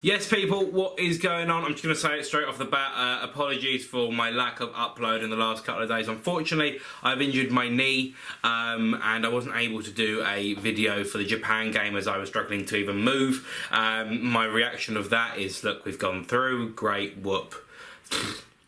Yes, people, what is going on? I'm just going to say it straight off the bat. Apologies for my lack of upload in the last couple of days. Unfortunately, I've injured my knee and I wasn't able to do a video for the Japan game as I was struggling to even move. My reaction of that is, look, we've gone through, great, whoop.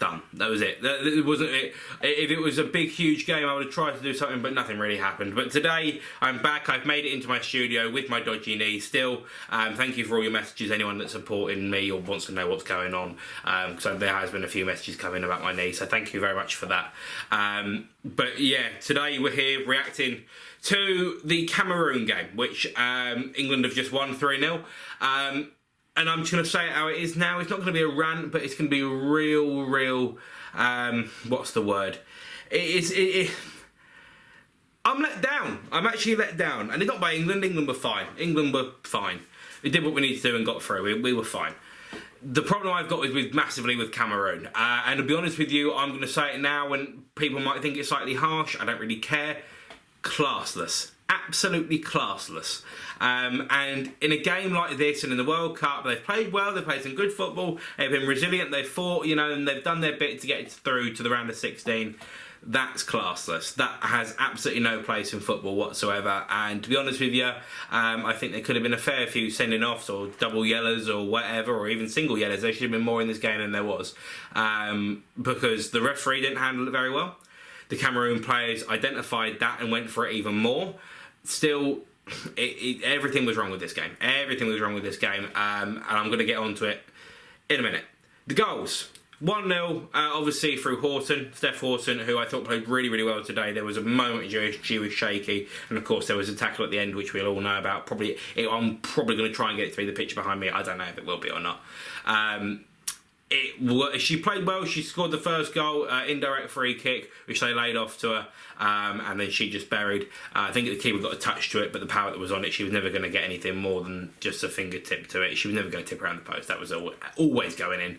Done. That was it. It wasn't it. If it was a big, huge game, I would have tried to do something, but nothing really happened. But today, I'm back. I've made it into my studio with my dodgy knee still. Thank you for all your messages, anyone that's supporting me or wants to know what's going on. So there has been a few messages coming about my knee, so thank you very much for that. But yeah, today we're here reacting to the Cameroon game, which England have just won 3-0. And I'm just going to say it how it is now. It's not going to be a rant, but it's going to be a real, what's the word? I'm let down. I'm actually let down. And it's not by England. England were fine. England were fine. We did what we needed to do and got through. We were fine. The problem I've got is massively with Cameroon. And to be honest with you, I'm going to say it now when people might think it's slightly harsh. I don't really care. Classless. Absolutely classless. And in a game like this and in the World Cup, they've played well, they've played some good football, they've been resilient, they've fought, you know, and they've done their bit to get through to the round of 16. That's classless. That has absolutely no place in football whatsoever. And to be honest with you, I think there could have been a fair few sending offs or double yellows or whatever, or even single yellows. There should have been more in this game than there was. Because the referee didn't handle it very well. The Cameroon players identified that and went for it even more. Still, everything was wrong with this game. Everything was wrong with this game, and I'm going to get onto it in a minute. The goals. 1-0, obviously through Horton, Steph Horton, who I thought played really well today. There was a moment she was shaky, and of course there was a tackle at the end, which we'll all know about. I'm probably going to try and get it through the picture behind me. I don't know if it will be or not. She played well. She scored the first goal, indirect free kick, which they laid off to her, and then she just buried. I think the keeper got a touch to it, but the power that was on it, she was never going to get anything more than just a fingertip to it. She was never going to tip around the post. That was always going in.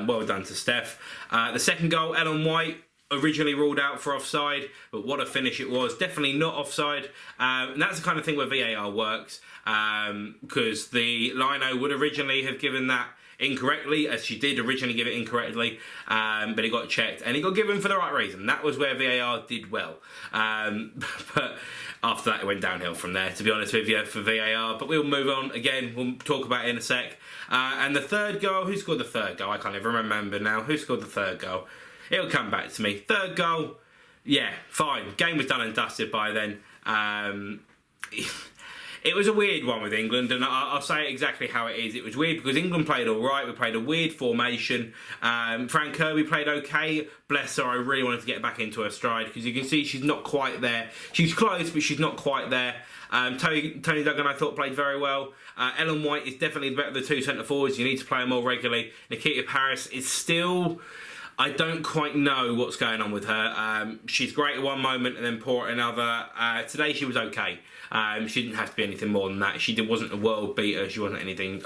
Well done to Steph. The second goal, Ellen White, originally ruled out for offside, but what a finish it was. Definitely not offside. And that's the kind of thing where VAR works, because the lino would originally have given that incorrectly, as she did originally give it incorrectly, but it got checked and it got given for the right reason. That was where VAR did well, but after that it went downhill from there, to be honest with you, for VAR. But we'll move on. Again, we'll talk about it in a sec. And the third goal, who scored the third goal? I can't even remember now. Who scored the third goal? It'll come back to me. Third goal, yeah, fine. Game was done and dusted by then. It was a weird one with England, and I'll say it exactly how it is. It was weird because England played all right. We played a weird formation. Fran Kirby played okay. Bless her, I really wanted to get back into her stride because you can see she's not quite there. She's close, but she's not quite there. Tony Duggan, I thought, played very well. Ellen White is definitely the better of the two centre-forwards. You need to play her more regularly. Nikita Paris is still... I don't quite know what's going on with her. She's great at one moment and then poor at another. Today she was okay. She didn't have to be anything more than that. She wasn't a world beater. She wasn't anything.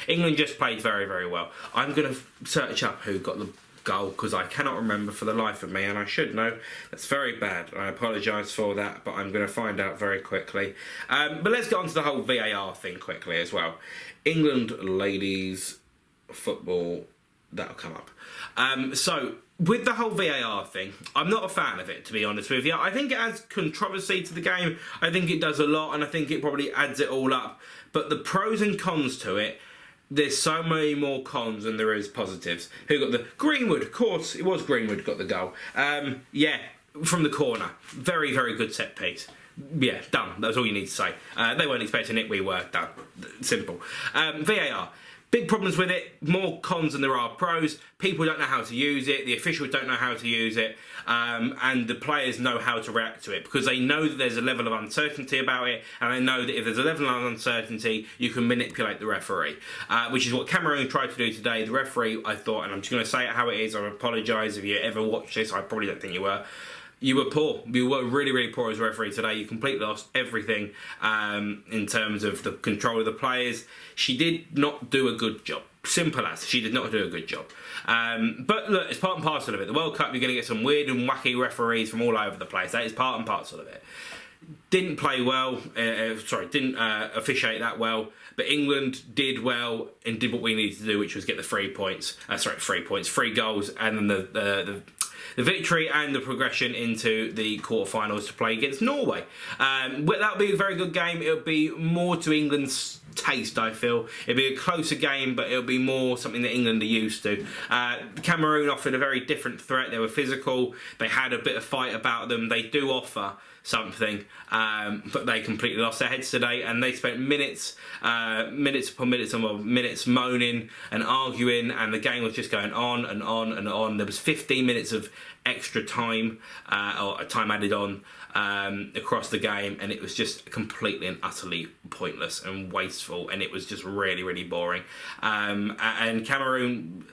England just played very well. I'm going to search up who got the goal because I cannot remember for the life of me, and I should know. That's very bad. I apologise for that, but I'm going to find out very quickly. But let's get on to the whole VAR thing quickly as well. England ladies football, that'll come up. So, with the whole VAR thing, I'm not a fan of it, to be honest with you. I think it adds controversy to the game. I think it does a lot, and I think it probably adds it all up. But the pros and cons to it, there's so many more cons than there is positives. Who got the... Greenwood, of course, it was Greenwood got the goal. Yeah, from the corner. Very good set piece. Yeah, done. That's all you need to say. They weren't expecting it, we were. Done. Simple. VAR. Big problems with it, more cons than there are pros. People don't know how to use it, the officials don't know how to use it, and the players know how to react to it because they know that there's a level of uncertainty about it, and they know that if there's a level of uncertainty, you can manipulate the referee, which is what Cameroon tried to do today. The referee, I thought, and I'm just going to say it how it is, I apologise if you ever watched this, I probably don't think you were. You were poor. You were really poor as a referee today. You completely lost everything in terms of the control of the players. She did not do a good job. Simple as. She did not do a good job. But look, it's part and parcel of it. The World Cup, you're going to get some weird and wacky referees from all over the place. That is part and parcel of it. didn't play well, didn't officiate that well, but England did well and did what we needed to do, which was get the 3 points, 3 goals, and then the victory and the progression into the quarterfinals to play against Norway. That'll be a very good game. It'll be more to England's taste, I feel. It'll be a closer game, but it'll be more something that England are used to. Cameroon offered a very different threat. They were physical. They had a bit of fight about them. They do offer something, but they completely lost their heads today, and they spent minutes upon minutes moaning and arguing, and the game was just going on and on and on. There was 15 minutes of extra time, or time added on, across the game, and it was just completely and utterly pointless and wasteful, and it was just really, really boring. And Cameroon,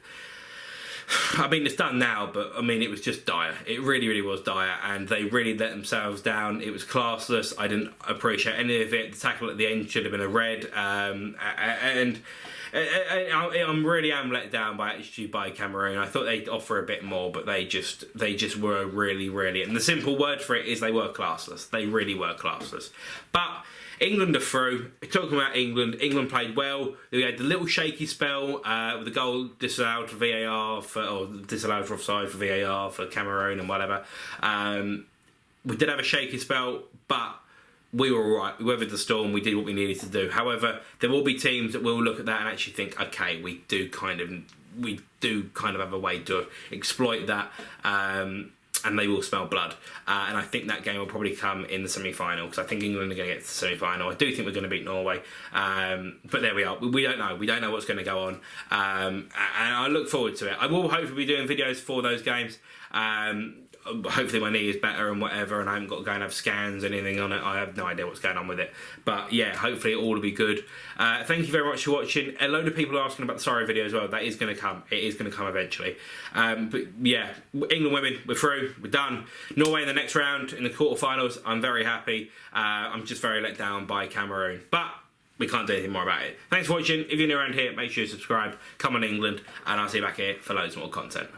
I mean, it's done now, but I mean, it was just dire. It really, really was dire, and they really let themselves down. It was classless. I didn't appreciate any of it. The tackle at the end should have been a red, and I'm really let down by Cameroon. I thought they'd offer a bit more, but they just were really, really. And the simple word for it is they were classless. They really were classless. But England are through. Talking about England, England played well. We had the little shaky spell with the goal disallowed for VAR, or disallowed for offside for VAR for Cameroon and whatever. We did have a shaky spell, but we were all right. We weathered the storm. We did what we needed to do. However, there will be teams that will look at that and actually think, okay, we do kind of have a way to exploit that. And they will smell blood. And I think that game will probably come in the semi-final, because I think England are going to get to the semi-final. I do think we're going to beat Norway. But there we are. We don't know. We don't know what's going to go on. And I look forward to it. I will hopefully be doing videos for those games. Hopefully my knee is better and whatever, and I haven't got to go and have scans and anything on it. I have no idea what's going on with it. But yeah, hopefully it all will be good. Thank you very much for watching. A load of people are asking about the sorry video as well. That is going to come. It is going to come eventually. But yeah, England women, we're through. We're done. Norway in the next round in the quarterfinals. I'm very happy. I'm just very let down by Cameroon. But we can't do anything more about it. Thanks for watching. If you're new around here, make sure you subscribe. Come on, England. And I'll see you back here for loads more content.